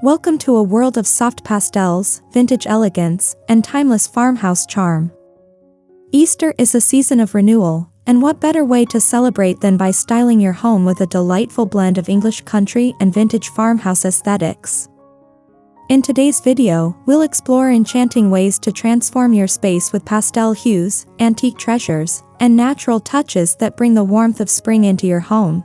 Welcome to a world of soft pastels, vintage elegance, and timeless farmhouse charm. Easter is a season of renewal, and what better way to celebrate than by styling your home with a delightful blend of English country and vintage farmhouse aesthetics. In today's video, we'll explore enchanting ways to transform your space with pastel hues, antique treasures, and natural touches that bring the warmth of spring into your home.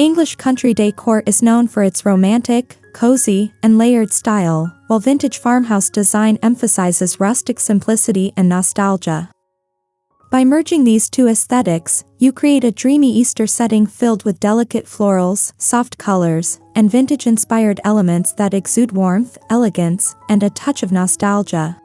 English country decor is known for its romantic, cozy, and layered style, while vintage farmhouse design emphasizes rustic simplicity and nostalgia. By merging these two aesthetics, you create a dreamy Easter setting filled with delicate florals, soft colors, and vintage-inspired elements that exude warmth, elegance, and a touch of nostalgia.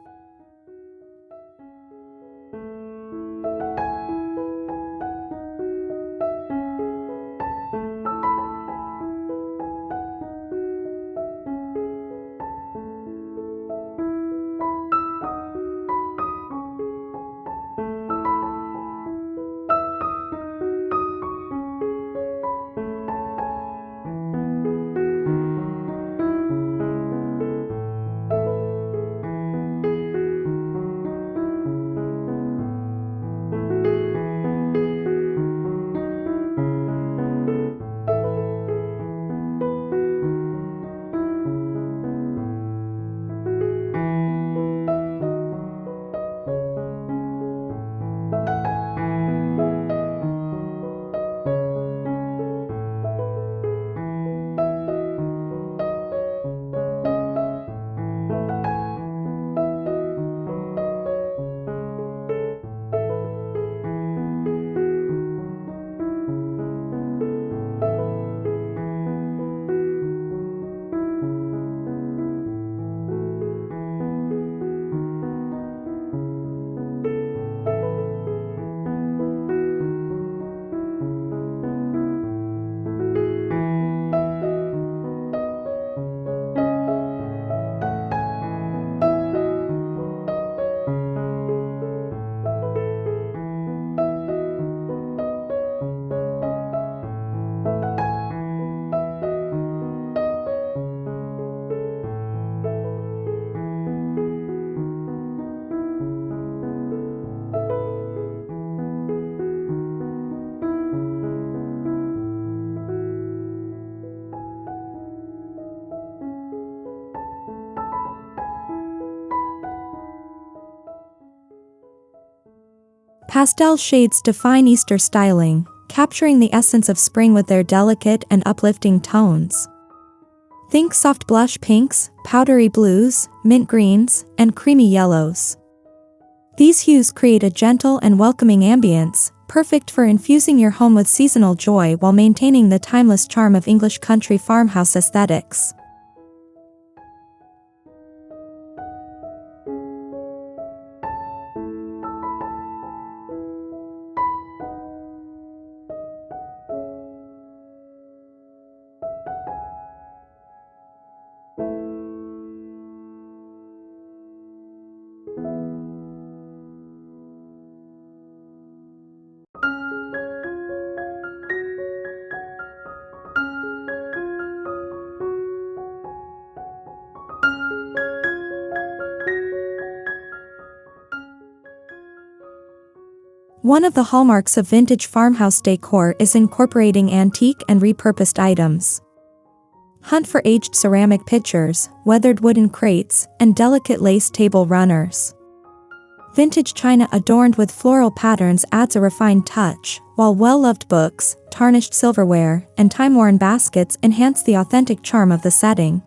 Pastel shades define Easter styling, capturing the essence of spring with their delicate and uplifting tones. Think soft blush pinks, powdery blues, mint greens, and creamy yellows. These hues create a gentle and welcoming ambience, perfect for infusing your home with seasonal joy while maintaining the timeless charm of English country farmhouse aesthetics. One of the hallmarks of vintage farmhouse decor is incorporating antique and repurposed items. Hunt for aged ceramic pitchers, weathered wooden crates, and delicate lace table runners. Vintage china adorned with floral patterns adds a refined touch, while well-loved books, tarnished silverware, and time-worn baskets enhance the authentic charm of the setting.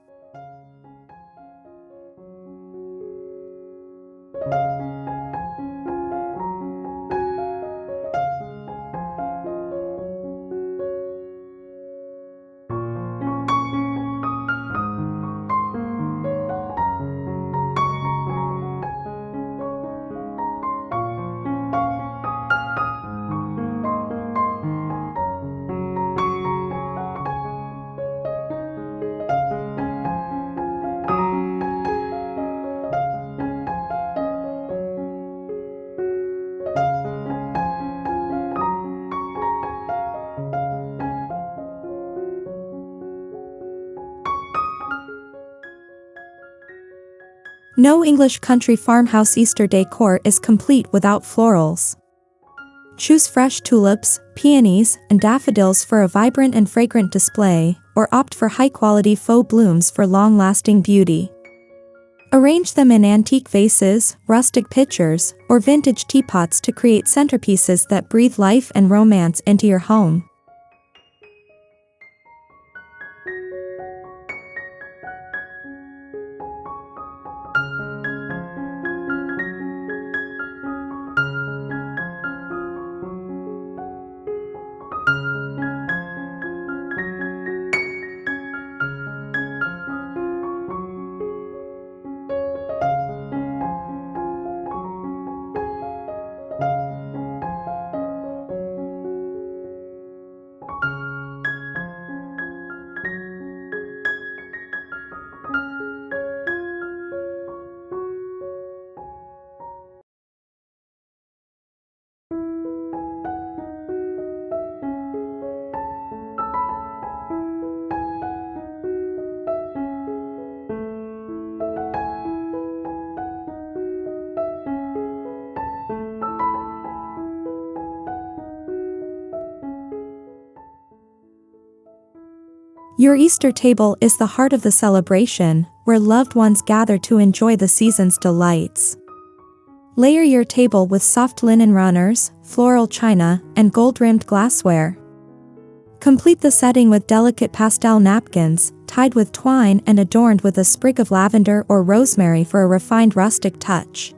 No English country farmhouse Easter decor is complete without florals. Choose fresh tulips, peonies, and daffodils for a vibrant and fragrant display, or opt for high-quality faux blooms for long-lasting beauty. Arrange them in antique vases, rustic pitchers, or vintage teapots to create centerpieces that breathe life and romance into your home. Your Easter table is the heart of the celebration, where loved ones gather to enjoy the season's delights. Layer your table with soft linen runners, floral china, and gold-rimmed glassware. Complete the setting with delicate pastel napkins, tied with twine and adorned with a sprig of lavender or rosemary for a refined rustic touch.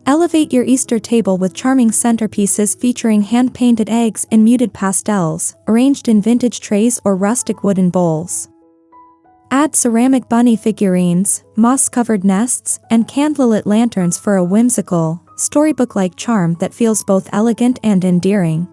Elevate your Easter table with charming centerpieces featuring hand-painted eggs in muted pastels, arranged in vintage trays or rustic wooden bowls. Add ceramic bunny figurines, moss-covered nests, and candlelit lanterns for a whimsical, storybook-like charm that feels both elegant and endearing.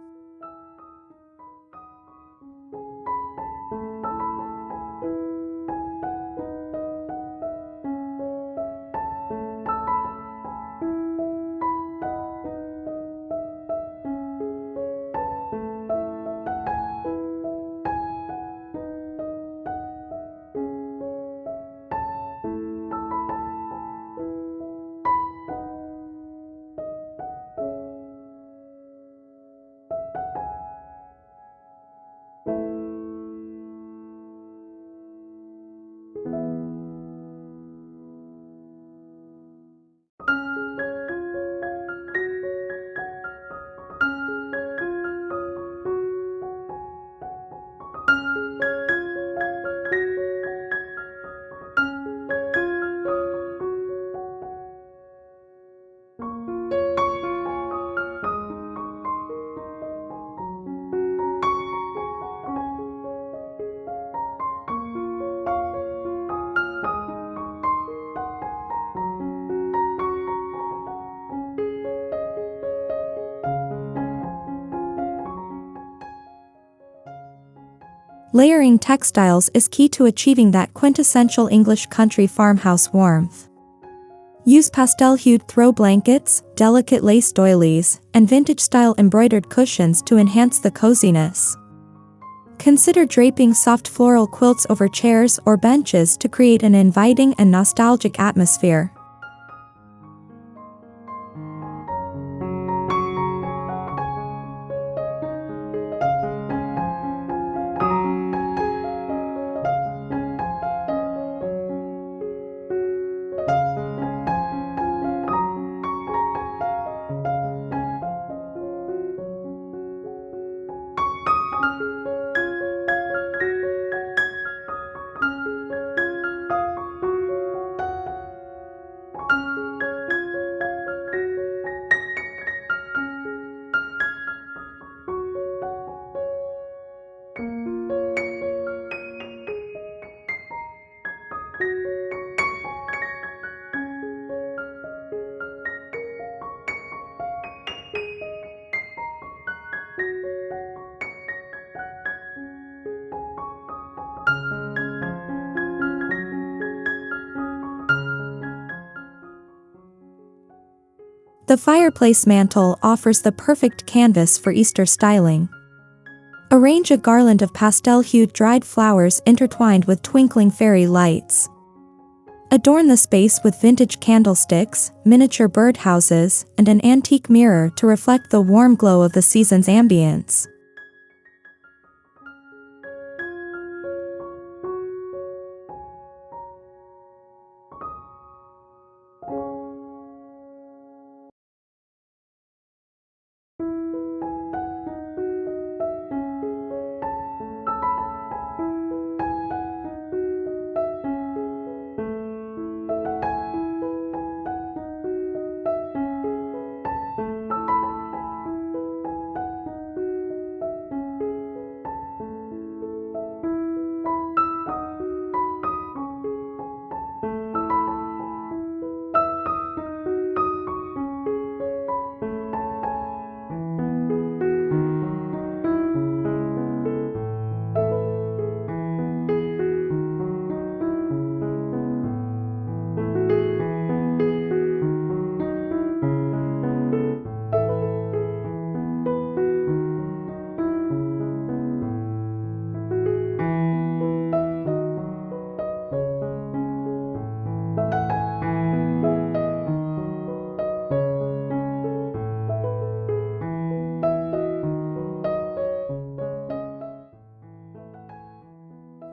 Layering textiles is key to achieving that quintessential English country farmhouse warmth. Use pastel-hued throw blankets, delicate lace doilies, and vintage-style embroidered cushions to enhance the coziness. Consider draping soft floral quilts over chairs or benches to create an inviting and nostalgic atmosphere. The fireplace mantel offers the perfect canvas for Easter styling. Arrange a garland of pastel-hued dried flowers intertwined with twinkling fairy lights. Adorn the space with vintage candlesticks, miniature birdhouses, and an antique mirror to reflect the warm glow of the season's ambience.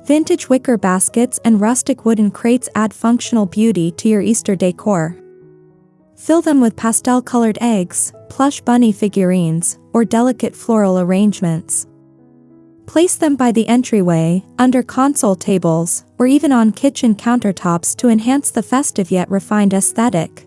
Vintage wicker baskets and rustic wooden crates add functional beauty to your Easter decor. Fill them with pastel-colored eggs, plush bunny figurines, or delicate floral arrangements. Place them by the entryway, under console tables, or even on kitchen countertops to enhance the festive yet refined aesthetic.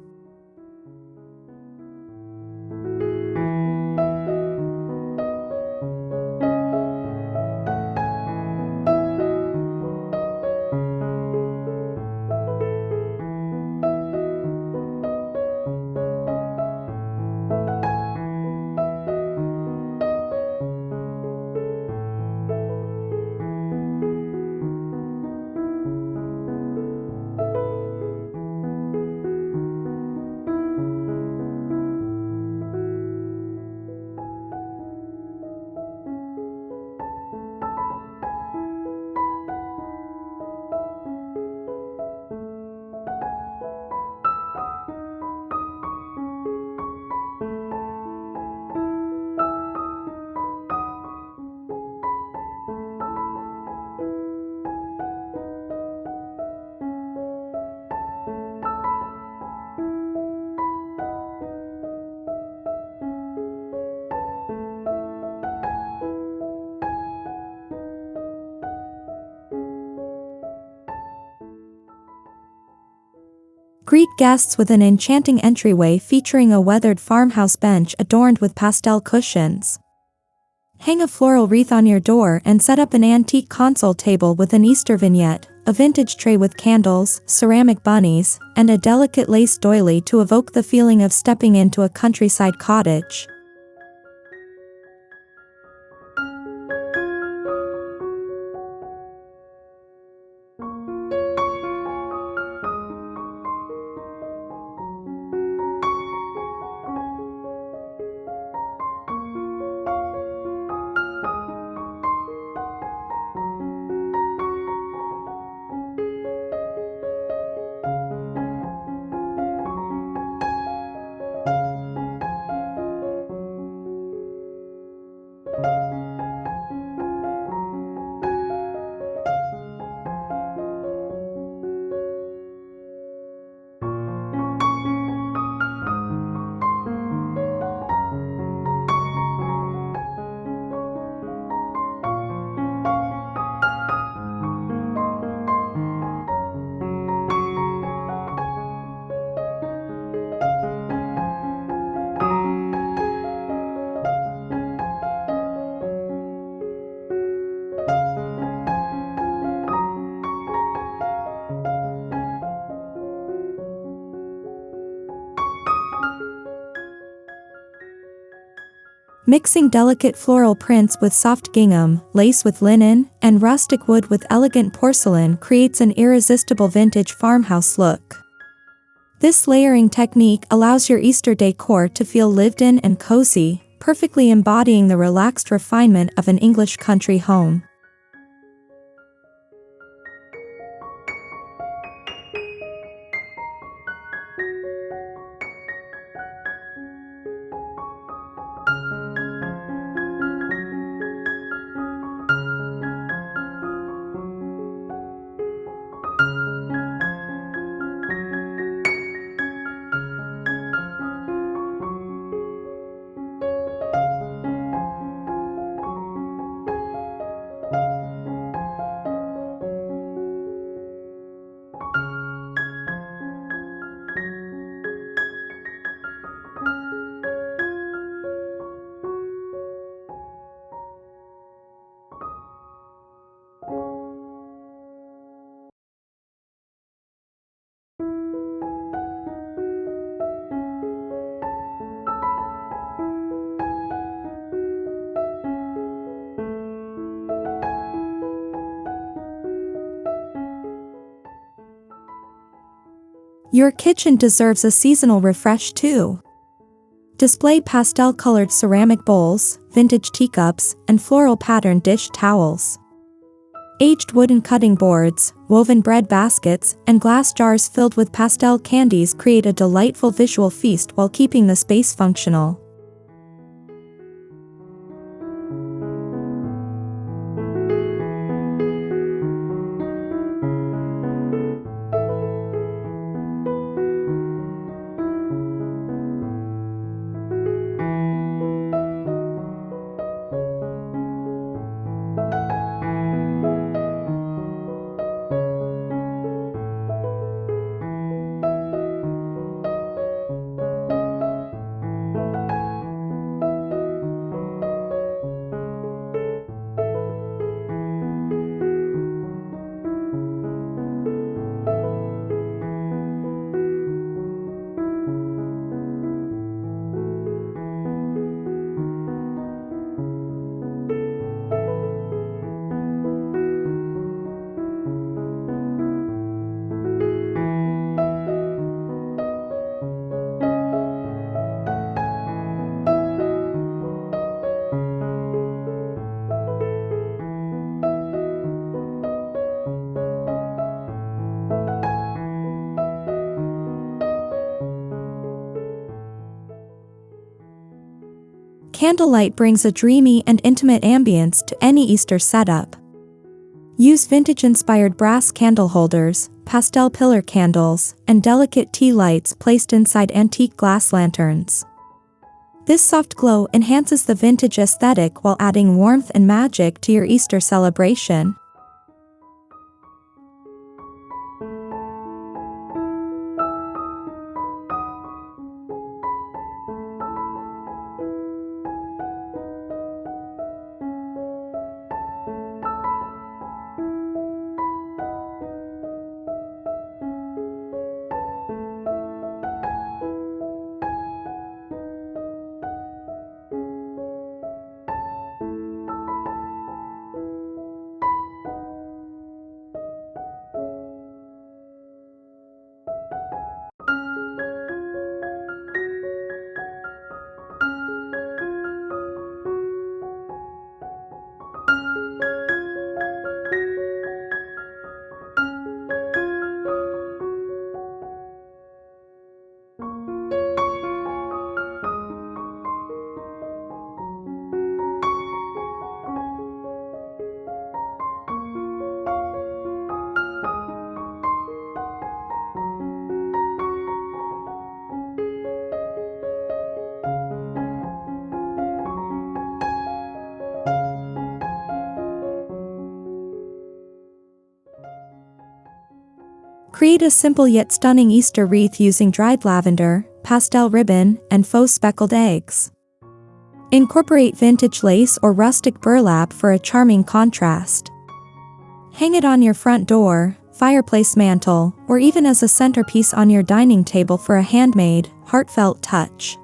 Greet guests with an enchanting entryway featuring a weathered farmhouse bench adorned with pastel cushions. Hang a floral wreath on your door and set up an antique console table with an Easter vignette, a vintage tray with candles, ceramic bunnies, and a delicate lace doily to evoke the feeling of stepping into a countryside cottage. Mixing delicate floral prints with soft gingham, lace with linen, and rustic wood with elegant porcelain creates an irresistible vintage farmhouse look. This layering technique allows your Easter decor to feel lived in and cozy, perfectly embodying the relaxed refinement of an English country home. Your kitchen deserves a seasonal refresh too. Display pastel-colored ceramic bowls, vintage teacups, and floral-patterned dish towels. Aged wooden cutting boards, woven bread baskets, and glass jars filled with pastel candies create a delightful visual feast while keeping the space functional. Candlelight brings a dreamy and intimate ambience to any Easter setup. Use vintage-inspired brass candle holders, pastel pillar candles, and delicate tea lights placed inside antique glass lanterns. This soft glow enhances the vintage aesthetic while adding warmth and magic to your Easter celebration. Create a simple yet stunning Easter wreath using dried lavender, pastel ribbon, and faux speckled eggs. Incorporate vintage lace or rustic burlap for a charming contrast. Hang it on your front door, fireplace mantel, or even as a centerpiece on your dining table for a handmade, heartfelt touch.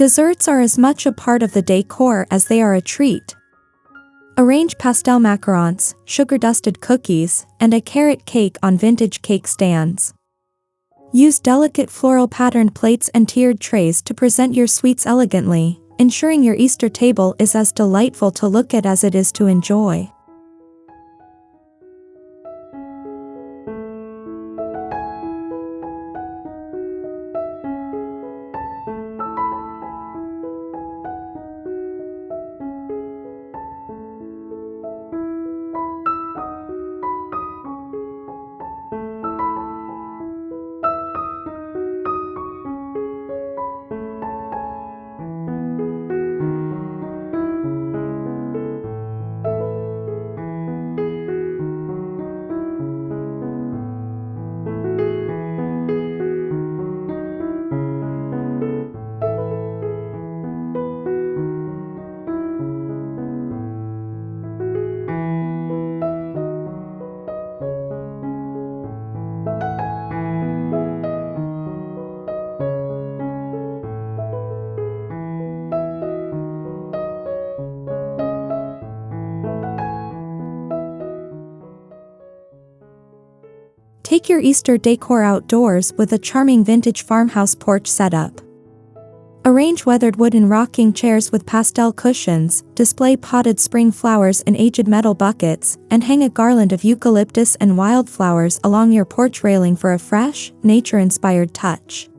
Desserts are as much a part of the decor as they are a treat. Arrange pastel macarons, sugar-dusted cookies, and a carrot cake on vintage cake stands. Use delicate floral patterned plates and tiered trays to present your sweets elegantly, ensuring your Easter table is as delightful to look at as it is to enjoy. Take your Easter decor outdoors with a charming vintage farmhouse porch setup. Arrange weathered wooden rocking chairs with pastel cushions, display potted spring flowers in aged metal buckets, and hang a garland of eucalyptus and wildflowers along your porch railing for a fresh, nature-inspired touch.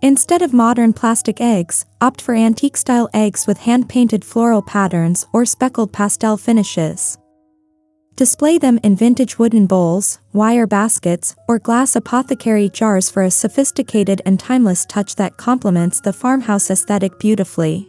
Instead of modern plastic eggs, opt for antique-style eggs with hand-painted floral patterns or speckled pastel finishes. Display them in vintage wooden bowls, wire baskets, or glass apothecary jars for a sophisticated and timeless touch that complements the farmhouse aesthetic beautifully.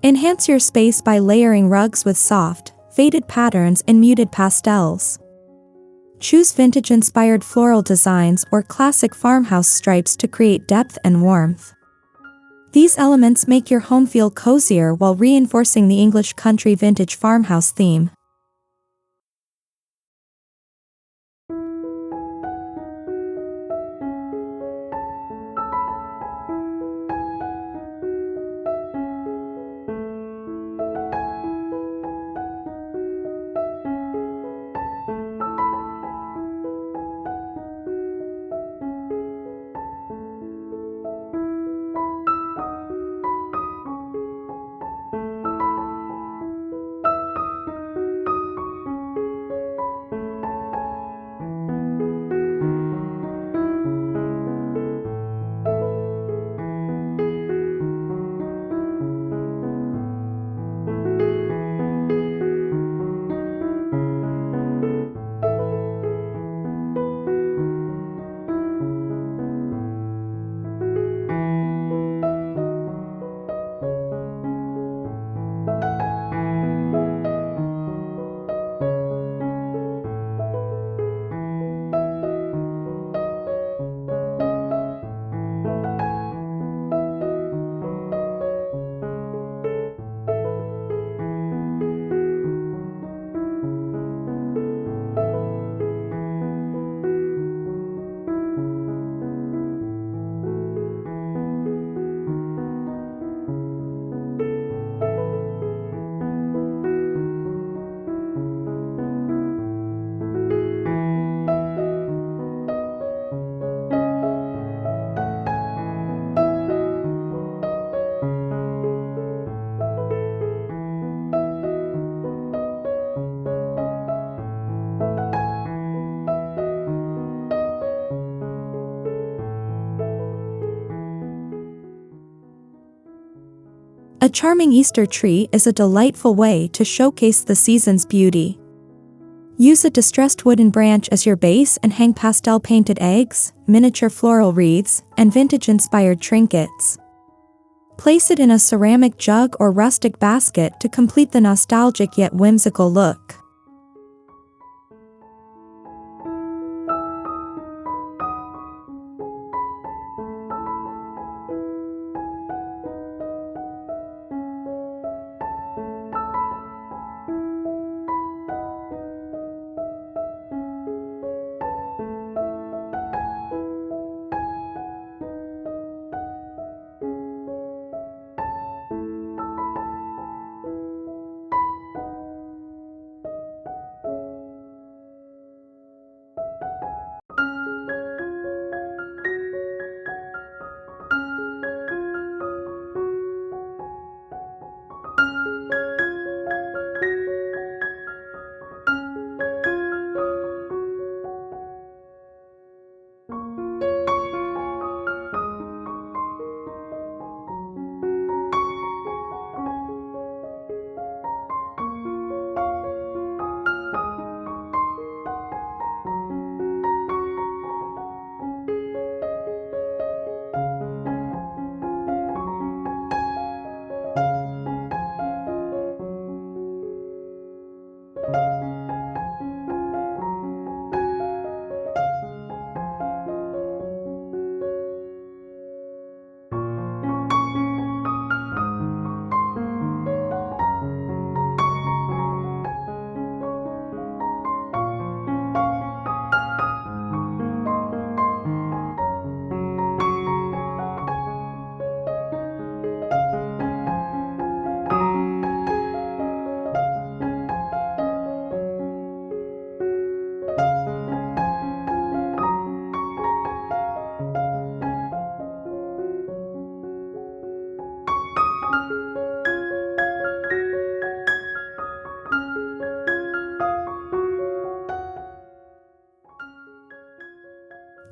Enhance your space by layering rugs with soft, faded patterns in muted pastels. Choose vintage-inspired floral designs or classic farmhouse stripes to create depth and warmth. These elements make your home feel cozier while reinforcing the English country vintage farmhouse theme. A charming Easter tree is a delightful way to showcase the season's beauty. Use a distressed wooden branch as your base and hang pastel-painted eggs, miniature floral wreaths, and vintage-inspired trinkets. Place it in a ceramic jug or rustic basket to complete the nostalgic yet whimsical look.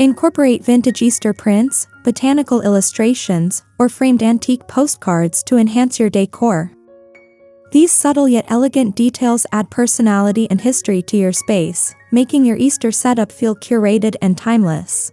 Incorporate vintage Easter prints, botanical illustrations, or framed antique postcards to enhance your decor. These subtle yet elegant details add personality and history to your space, making your Easter setup feel curated and timeless.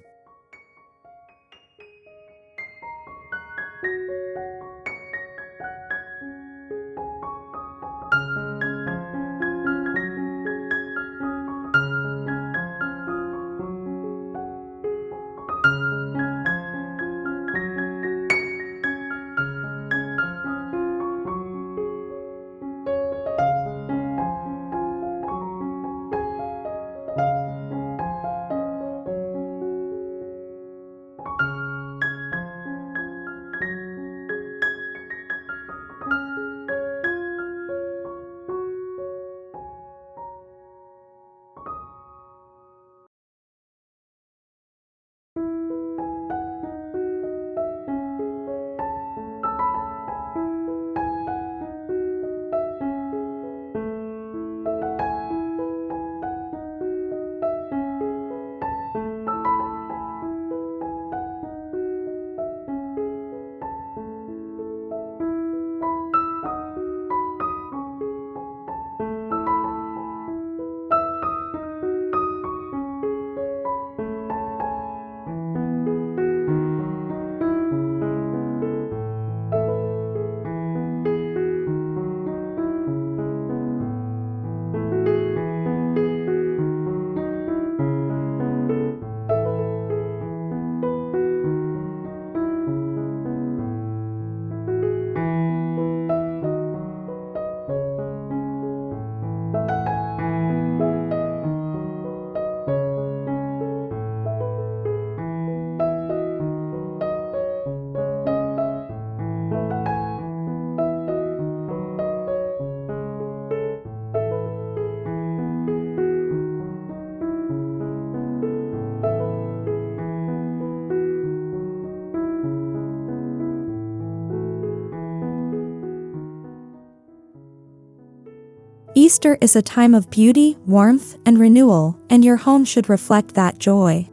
Easter is a time of beauty, warmth, and renewal, and your home should reflect that joy.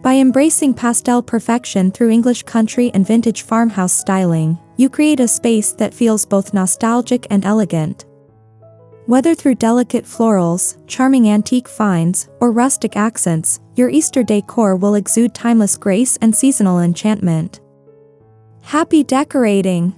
By embracing pastel perfection through English country and vintage farmhouse styling, you create a space that feels both nostalgic and elegant. Whether through delicate florals, charming antique finds, or rustic accents, your Easter decor will exude timeless grace and seasonal enchantment. Happy decorating!